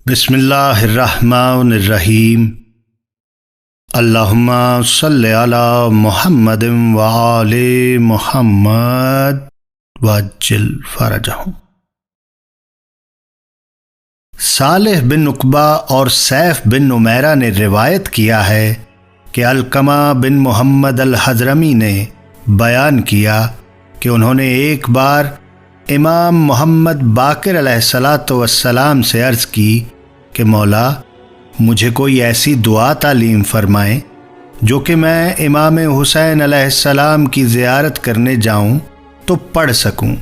بسم اللہ الرحمن الرحیم۔ اللہم صلی علی محمد وآل محمد وعجل فرجہم۔ صالح بن عقبہ اور سیف بن نمیرہ نے روایت کیا ہے کہ علقمہ بن محمد الحضرمی نے بیان کیا کہ انہوں نے ایک بار امام محمد باقر علیہ السلام سے عرض کی کہ مولا مجھے کوئی ایسی دعا تعلیم فرمائیں جو کہ میں امام حسین علیہ السلام کی زیارت کرنے جاؤں تو پڑھ سکوں،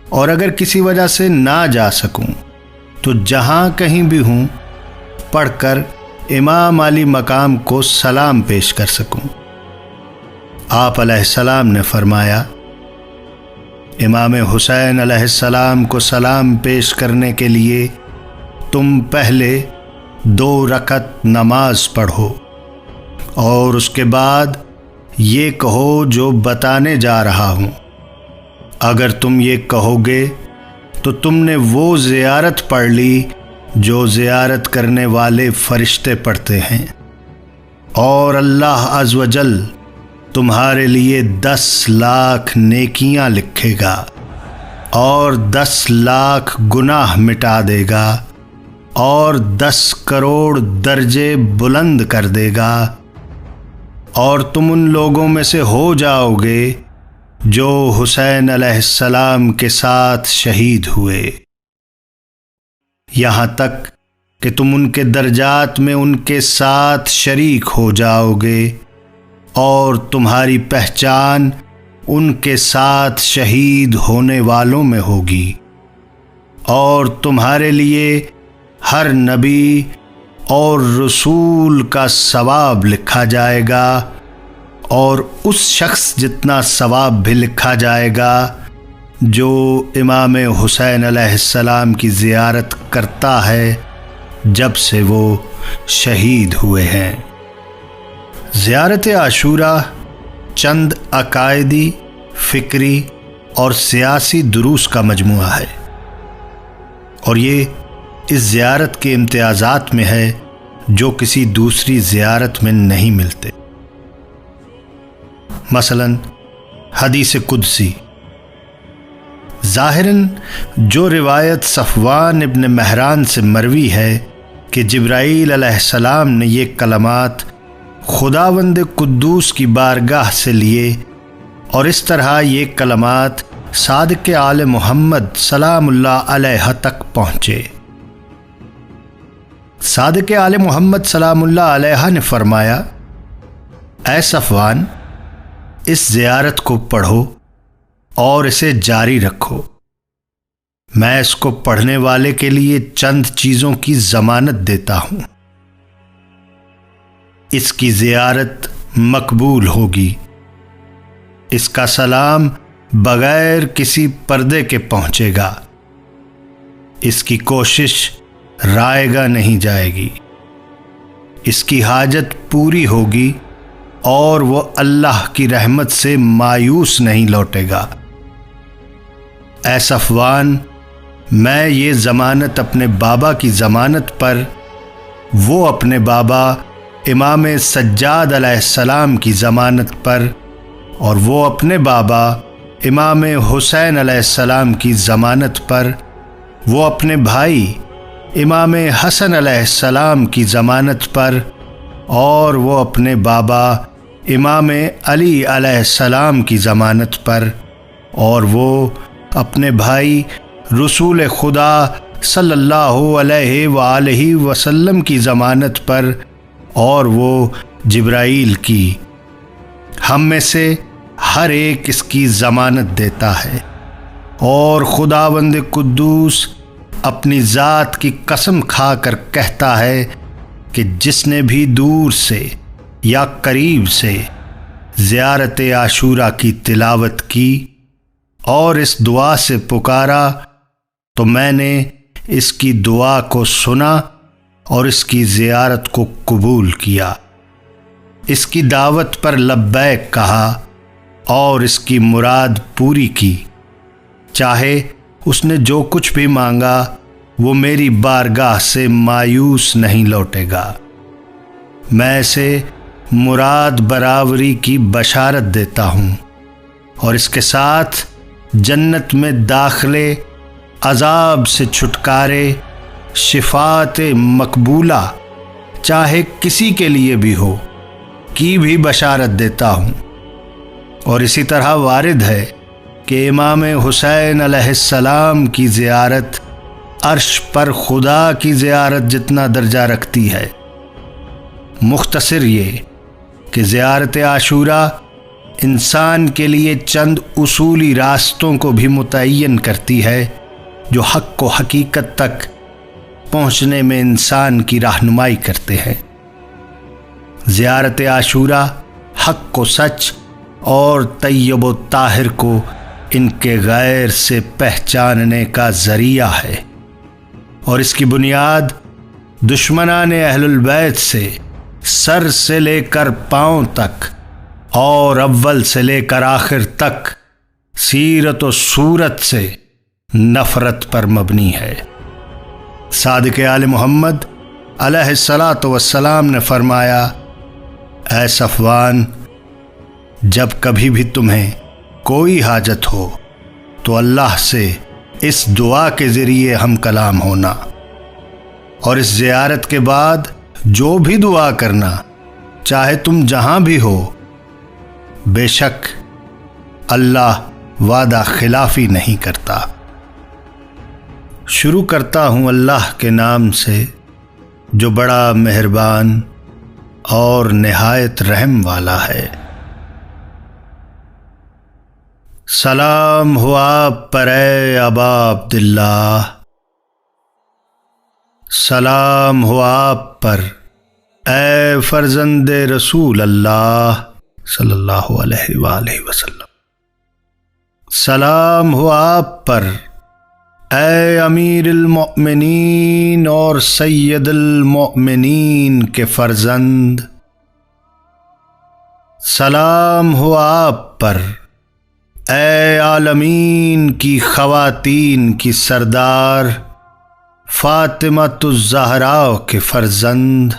اور اگر کسی وجہ سے نہ جا سکوں تو جہاں کہیں بھی ہوں پڑھ کر امام علی مقام کو سلام پیش کر سکوں۔ آپ علیہ السلام نے فرمایا، امام حسین علیہ السلام کو سلام پیش کرنے کے لیے تم پہلے 2 رکعت نماز پڑھو اور اس کے بعد یہ کہو جو بتانے جا رہا ہوں۔ اگر تم یہ کہو گے تو تم نے وہ زیارت پڑھ لی جو زیارت کرنے والے فرشتے پڑھتے ہیں، اور اللہ عز و جل تمہارے لیے 10 لاکھ نیکیاں لکھے گا اور 10 لاکھ گناہ مٹا دے گا اور 10 کروڑ درجے بلند کر دے گا، اور تم ان لوگوں میں سے ہو جاؤ گے جو حسین علیہ السلام کے ساتھ شہید ہوئے، یہاں تک کہ تم ان کے درجات میں ان کے ساتھ شریک ہو جاؤ گے، اور تمہاری پہچان ان کے ساتھ شہید ہونے والوں میں ہوگی، اور تمہارے لیے ہر نبی اور رسول کا ثواب لکھا جائے گا، اور اس شخص جتنا ثواب بھی لکھا جائے گا جو امام حسین علیہ السلام کی زیارت کرتا ہے جب سے وہ شہید ہوئے ہیں۔ زیارت عاشوراء چند عقائدی، فکری اور سیاسی دروس کا مجموعہ ہے، اور یہ اس زیارت کے امتیازات میں ہے جو کسی دوسری زیارت میں نہیں ملتے۔ مثلا حدیث قدسی، ظاہراً جو روایت صفوان ابن مہران سے مروی ہے کہ جبرائیل علیہ السلام نے یہ کلمات خداوند قدوس کی بارگاہ سے لیے، اور اس طرح یہ کلمات صادق آل محمد سلام اللہ علیہ تک پہنچے۔ صادق آل محمد سلام اللہ علیہ نے فرمایا، اے صفوان، اس زیارت کو پڑھو اور اسے جاری رکھو، میں اس کو پڑھنے والے کے لیے چند چیزوں کی ضمانت دیتا ہوں۔ اس کی زیارت مقبول ہوگی، اس کا سلام بغیر کسی پردے کے پہنچے گا، اس کی کوشش رائے گا نہیں جائے گی، اس کی حاجت پوری ہوگی، اور وہ اللہ کی رحمت سے مایوس نہیں لوٹے گا۔ اے صفوان، میں یہ ضمانت اپنے بابا کی ضمانت پر، وہ اپنے بابا امام سجاد علیہ السلام کی ضمانت پر، اور وہ اپنے بابا امام حسین علیہ السلام کی ضمانت پر، وہ اپنے بھائی امام حسن علیہ السلام کی ضمانت پر، اور وہ اپنے بابا امام علی علیہ السلام کی ضمانت پر، اور وہ اپنے بھائی رسول خدا صلی اللہ علیہ وآلہ وسلم کی ضمانت پر، اور وہ جبرائیل کی۔ ہم میں سے ہر ایک اس کی ضمانت دیتا ہے، اور خداوند قدوس اپنی ذات کی قسم کھا کر کہتا ہے کہ جس نے بھی دور سے یا قریب سے زیارت عاشوراء کی تلاوت کی اور اس دعا سے پکارا تو میں نے اس کی دعا کو سنا اور اس کی زیارت کو قبول کیا، اس کی دعوت پر لبیک کہا اور اس کی مراد پوری کی، چاہے اس نے جو کچھ بھی مانگا وہ میری بارگاہ سے مایوس نہیں لوٹے گا۔ میں اسے مراد برابری کی بشارت دیتا ہوں اور اس کے ساتھ جنت میں داخلے، عذاب سے چھٹکارے، شفاعت مقبولہ چاہے کسی کے لیے بھی ہو کی بھی بشارت دیتا ہوں۔ اور اسی طرح وارد ہے کہ امام حسین علیہ السلام کی زیارت عرش پر خدا کی زیارت جتنا درجہ رکھتی ہے۔ مختصر یہ کہ زیارت عاشوراء انسان کے لیے چند اصولی راستوں کو بھی متعین کرتی ہے جو حق و حقیقت تک پہنچنے میں انسان کی رہنمائی کرتے ہیں۔ زیارت عاشوراء حق و سچ اور طیب و طاہر کو ان کے غیر سے پہچاننے کا ذریعہ ہے، اور اس کی بنیاد دشمنان اہل البیت سے سر سے لے کر پاؤں تک اور اول سے لے کر آخر تک سیرت و صورت سے نفرت پر مبنی ہے۔ صادق آل محمد علیہ الصلاۃ والسلام نے فرمایا، اے صفوان، جب کبھی بھی تمہیں کوئی حاجت ہو تو اللہ سے اس دعا کے ذریعے ہم کلام ہونا، اور اس زیارت کے بعد جو بھی دعا کرنا، چاہے تم جہاں بھی ہو، بے شک اللہ وعدہ خلافی نہیں کرتا۔ شروع کرتا ہوں اللہ کے نام سے جو بڑا مہربان اور نہایت رحم والا ہے۔ سلام ہو آپ پر اے ابا عبداللہ، سلام ہو آپ پر اے فرزند رسول اللہ صلی اللہ علیہ وآلہ وسلم، سلام ہو آپ پر اے امیر المؤمنین اور سید المؤمنین کے فرزند، سلام ہو آپ پر اے عالمین کی خواتین کی سردار فاطمۃ الزہراء کے فرزند،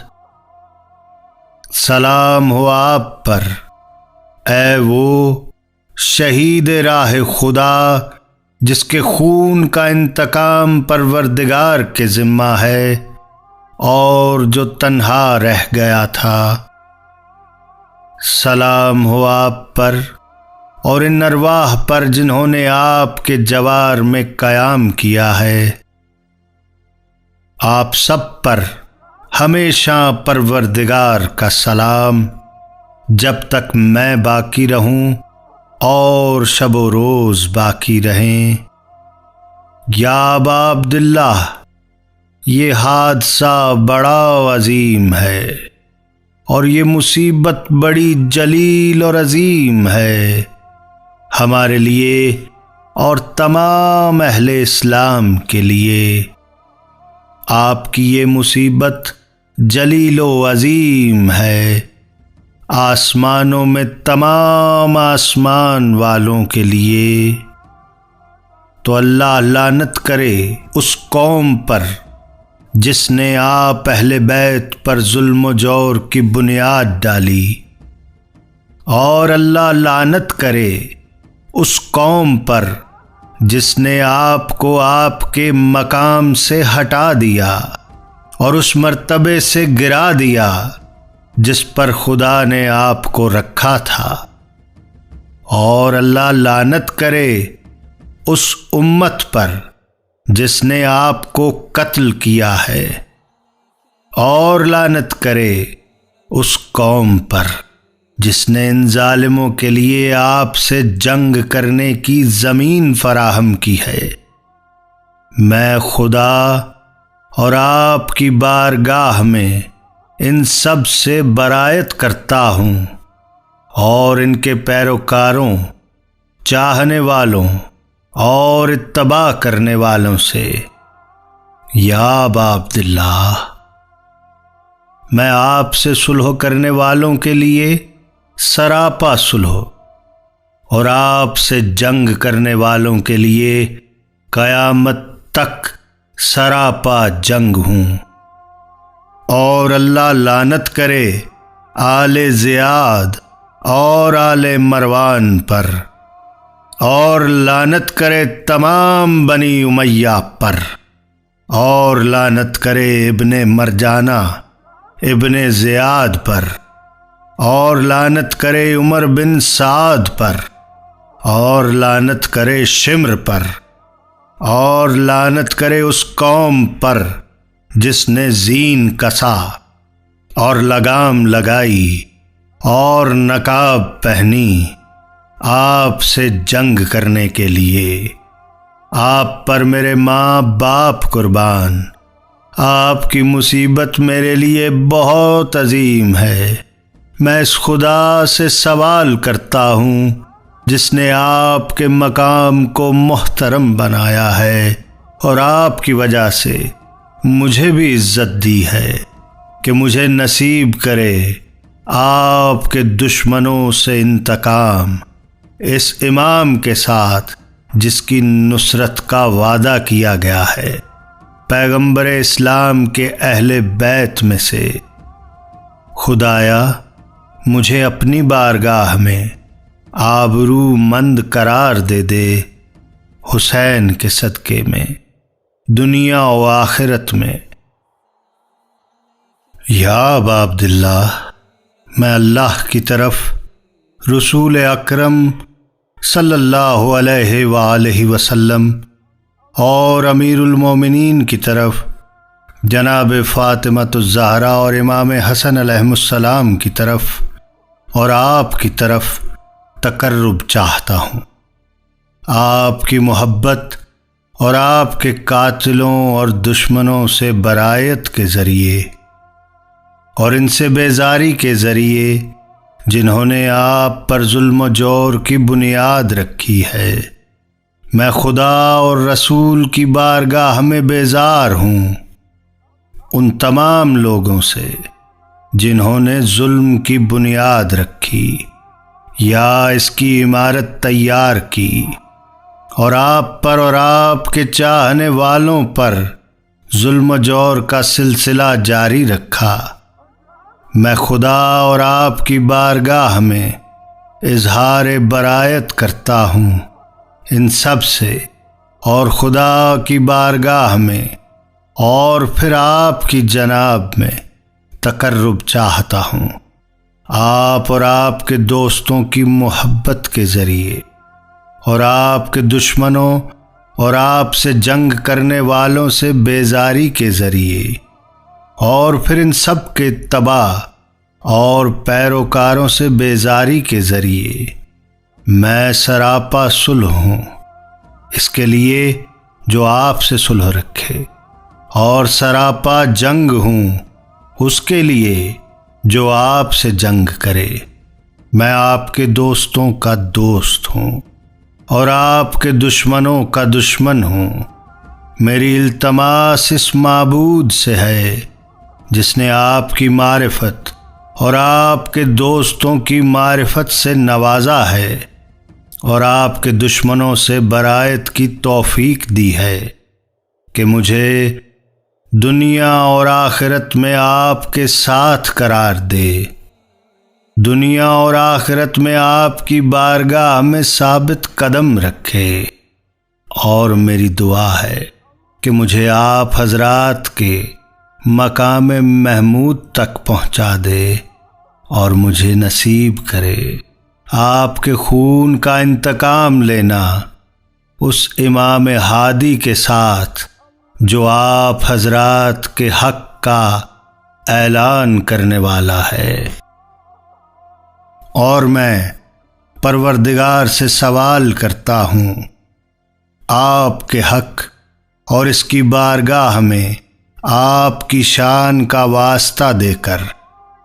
سلام ہو آپ پر اے وہ شہید راہ خدا جس کے خون کا انتقام پروردگار کے ذمہ ہے اور جو تنہا رہ گیا تھا، سلام ہو آپ پر اور ان ارواح پر جنہوں نے آپ کے جوار میں قیام کیا ہے۔ آپ سب پر ہمیشہ پروردگار کا سلام جب تک میں باقی رہوں اور شب و روز باقی رہیں۔ یا ابا عبداللہ، یہ حادثہ بڑا عظیم ہے اور یہ مصیبت بڑی جلیل اور عظیم ہے ہمارے لیے اور تمام اہل اسلام کے لیے۔ آپ کی یہ مصیبت جلیل و عظیم ہے آسمانوں میں تمام آسمان والوں کے لیے۔ تو اللہ لعنت کرے اس قوم پر جس نے آپ اہل بیت پر ظلم و جور کی بنیاد ڈالی، اور اللہ لعنت کرے اس قوم پر جس نے آپ کو آپ کے مقام سے ہٹا دیا اور اس مرتبے سے گرا دیا جس پر خدا نے آپ کو رکھا تھا، اور اللہ لعنت کرے اس امت پر جس نے آپ کو قتل کیا ہے، اور لعنت کرے اس قوم پر جس نے ان ظالموں کے لیے آپ سے جنگ کرنے کی زمین فراہم کی ہے۔ میں خدا اور آپ کی بارگاہ میں ان سب سے برائت کرتا ہوں اور ان کے پیروکاروں، چاہنے والوں اور اتباع کرنے والوں سے۔ یا ابا عبداللہ، میں آپ سے صلح کرنے والوں کے لیے سراپا صلح اور آپ سے جنگ کرنے والوں کے لیے قیامت تک سراپا جنگ ہوں۔ اور اللہ لعنت کرے آل زیاد اور آل مروان پر، اور لعنت کرے تمام بنی امیہ پر، اور لعنت کرے ابن مرجانہ ابن زیاد پر، اور لعنت کرے عمر بن سعد پر، اور لعنت کرے شمر پر، اور لعنت کرے اس قوم پر جس نے زین کسا اور لگام لگائی اور نقاب پہنی آپ سے جنگ کرنے کے لیے۔ آپ پر میرے ماں باپ قربان، آپ کی مصیبت میرے لیے بہت عظیم ہے۔ میں اس خدا سے سوال کرتا ہوں جس نے آپ کے مقام کو محترم بنایا ہے اور آپ کی وجہ سے مجھے بھی عزت دی ہے، کہ مجھے نصیب کرے آپ کے دشمنوں سے انتقام، اس امام کے ساتھ جس کی نصرت کا وعدہ کیا گیا ہے، پیغمبر اسلام کے اہل بیت میں سے۔ خدایا مجھے اپنی بارگاہ میں آبرو مند قرار دے دے، حسین کے صدقے میں دنیا و آخرت میں۔ یا ابا عبداللہ، میں اللہ کی طرف، رسول اکرم صلی اللہ علیہ وآلہ وسلم اور امیر المومنین کی طرف، جناب فاطمۃ الزہرا اور امام حسن علیہ السلام کی طرف اور آپ کی طرف تقرب چاہتا ہوں۔ آپ کی محبت اور آپ کے قاتلوں اور دشمنوں سے برائت کے ذریعے اور ان سے بیزاری کے ذریعے جنہوں نے آپ پر ظلم و جور کی بنیاد رکھی ہے، میں خدا اور رسول کی بارگاہ میں بیزار ہوں ان تمام لوگوں سے جنہوں نے ظلم کی بنیاد رکھی یا اس کی عمارت تیار کی، اور آپ پر اور آپ کے چاہنے والوں پر ظلم و جور کا سلسلہ جاری رکھا۔ میں خدا اور آپ کی بارگاہ میں اظہار برائت کرتا ہوں ان سب سے، اور خدا کی بارگاہ میں اور پھر آپ کی جناب میں تقرب چاہتا ہوں، آپ اور آپ کے دوستوں کی محبت کے ذریعے اور آپ کے دشمنوں اور آپ سے جنگ کرنے والوں سے بیزاری کے ذریعے، اور پھر ان سب کے تباہ اور پیروکاروں سے بیزاری کے ذریعے میں سراپا صلح ہوں، اس کے لیے جو آپ سے صلح رکھے، اور سراپا جنگ ہوں اس کے لیے جو آپ سے جنگ کرے۔ میں آپ کے دوستوں کا دوست ہوں اور آپ کے دشمنوں کا دشمن ہوں۔ میری التماس اس معبود سے ہے جس نے آپ کی معرفت اور آپ کے دوستوں کی معرفت سے نوازا ہے اور آپ کے دشمنوں سے برائت کی توفیق دی ہے، کہ مجھے دنیا اور آخرت میں آپ کے ساتھ قرار دے، دنیا اور آخرت میں آپ کی بارگاہ میں ثابت قدم رکھے۔ اور میری دعا ہے کہ مجھے آپ حضرات کے مقام محمود تک پہنچا دے اور مجھے نصیب کرے آپ کے خون کا انتقام لینا اس امام ہادی کے ساتھ جو آپ حضرات کے حق کا اعلان کرنے والا ہے۔ اور میں پروردگار سے سوال کرتا ہوں آپ کے حق اور اس کی بارگاہ میں آپ کی شان کا واسطہ دے کر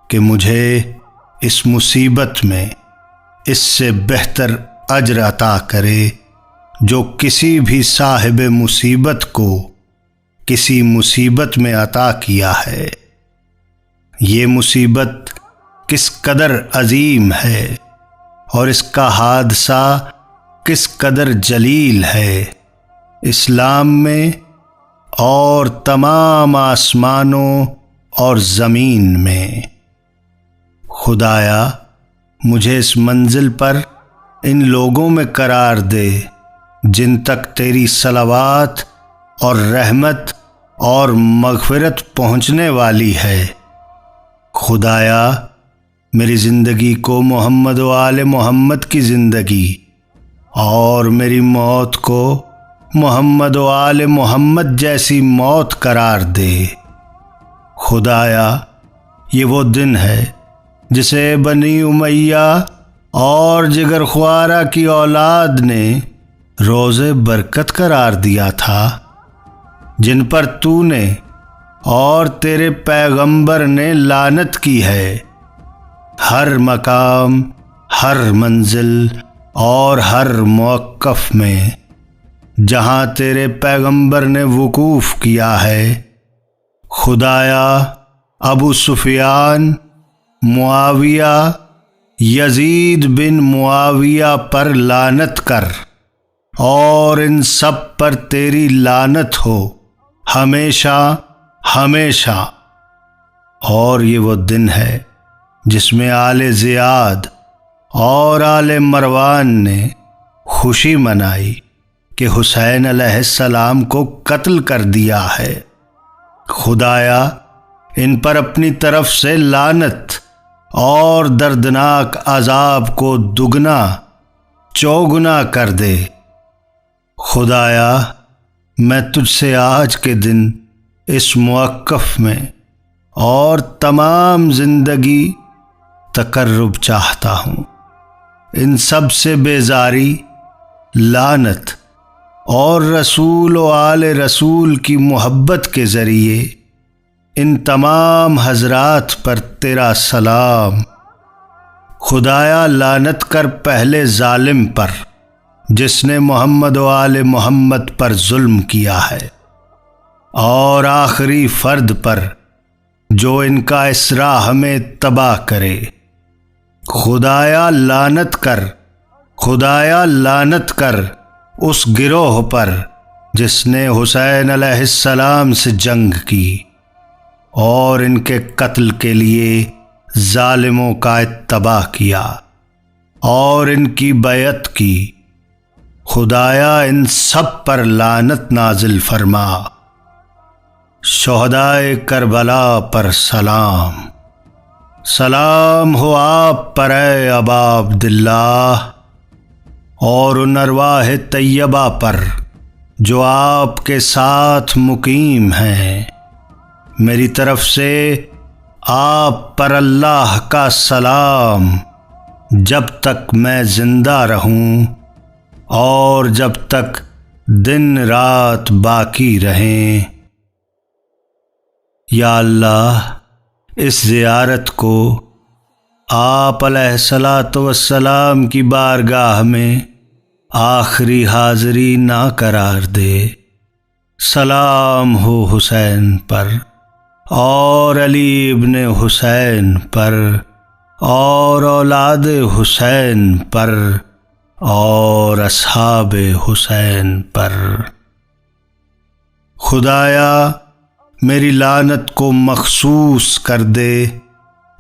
کہ مجھے اس مصیبت میں اس سے بہتر اجر عطا کرے جو کسی بھی صاحب مصیبت کو کسی مصیبت میں عطا کیا ہے۔ یہ مصیبت کس قدر عظیم ہے اور اس کا حادثہ کس قدر جلیل ہے۔ اسلام میں اور تمام آسمانوں اور زمین میں۔ خدایا مجھے اس منزل پر ان لوگوں میں قرار دے جن تک تیری صلوات اور رحمت اور مغفرت پہنچنے والی ہے۔ خدایا میری زندگی کو محمد و آل محمد کی زندگی اور میری موت کو محمد و آل محمد جیسی موت قرار دے۔ خدایا یہ وہ دن ہے جسے بنی امیہ اور جگر خوارہ کی اولاد نے روز برکت قرار دیا تھا، جن پر تو نے اور تیرے پیغمبر نے لعنت کی ہے۔ ہر مقام، ہر منزل اور ہر موقف میں جہاں تیرے پیغمبر نے وقوف کیا ہے، خدایا ابو سفیان، معاویہ، یزید بن معاویہ پر لعنت کر، اور ان سب پر تیری لعنت ہو ہمیشہ ہمیشہ۔ اور یہ وہ دن ہے جس میں آل زیاد اور آل مروان نے خوشی منائی کہ حسین علیہ السلام کو قتل کر دیا ہے۔ خدایا ان پر اپنی طرف سے لعنت اور دردناک عذاب کو دگنا چوگنا کر دے۔ خدایا میں تجھ سے آج کے دن اس موقف میں اور تمام زندگی تقرب چاہتا ہوں۔ ان سب سے بیزاری، لعنت اور رسول و آل رسول کی محبت کے ذریعے ان تمام حضرات پر تیرا سلام۔ خدایا لعنت کر پہلے ظالم پر جس نے محمد و آل محمد پر ظلم کیا ہے، اور آخری فرد پر جو ان کا اس راہ میں تباہ کرے۔ خدایا لعنت کر، خدایا لعنت کر اس گروہ پر جس نے حسین علیہ السلام سے جنگ کی اور ان کے قتل کے لیے ظالموں کا اتباع کیا اور ان کی بیعت کی۔ خدایا ان سب پر لعنت نازل فرما۔ شہدائے کربلا پر سلام۔ سلام ہو آپ پر اے ابا عبداللہ، اور ان ارواح طیبہ پر جو آپ کے ساتھ مقیم ہیں۔ میری طرف سے آپ پر اللہ کا سلام جب تک میں زندہ رہوں اور جب تک دن رات باقی رہیں۔ یا اللہ اس زیارت کو آپ علیہ الصلاۃ والسلام کی بارگاہ میں آخری حاضری نہ قرار دے۔ سلام ہو حسین پر اور علی ابن حسین پر اور اولاد حسین پر اور اصحاب حسین پر۔ خدایا میری لعنت کو مخصوص کر دے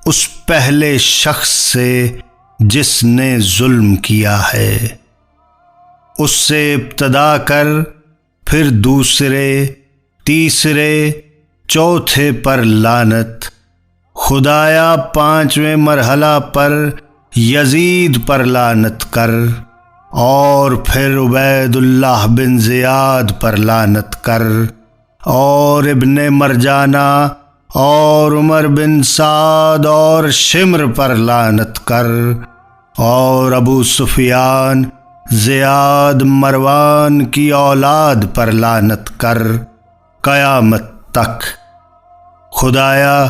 اس پہلے شخص سے جس نے ظلم کیا ہے۔ اس سے ابتدا کر، پھر دوسرے، تیسرے، چوتھے پر لعنت۔ خدایا پانچویں مرحلہ پر یزید پر لعنت کر، اور پھر عبید اللہ بن زیاد پر لعنت کر، اور ابن مرجانہ اور عمر بن سعد اور شمر پر لعنت کر، اور ابو سفیان، زیاد، مروان کی اولاد پر لعنت کر قیامت تک۔ خدایا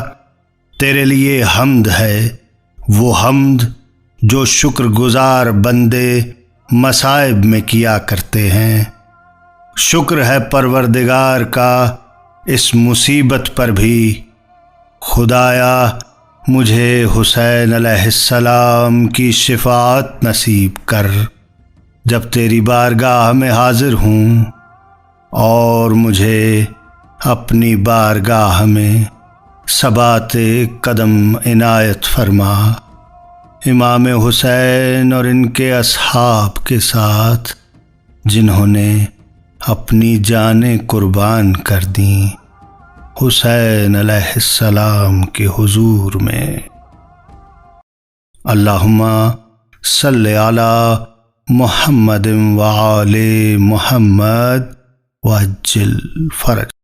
تیرے لیے حمد ہے، وہ حمد جو شکر گزار بندے مصائب میں کیا کرتے ہیں۔ شکر ہے پروردگار کا اس مصیبت پر بھی۔ خدایا مجھے حسین علیہ السلام کی شفاعت نصیب کر جب تیری بارگاہ میں حاضر ہوں، اور مجھے اپنی بارگاہ میں ثبات قدم عنایت فرما۔ امام حسین اور ان کے اصحاب کے ساتھ جنہوں نے اپنی جانیں قربان کر دیں حسین علیہ السلام کے حضور میں۔ اللہم صلی علی محمد وآل محمد وعجل فرج۔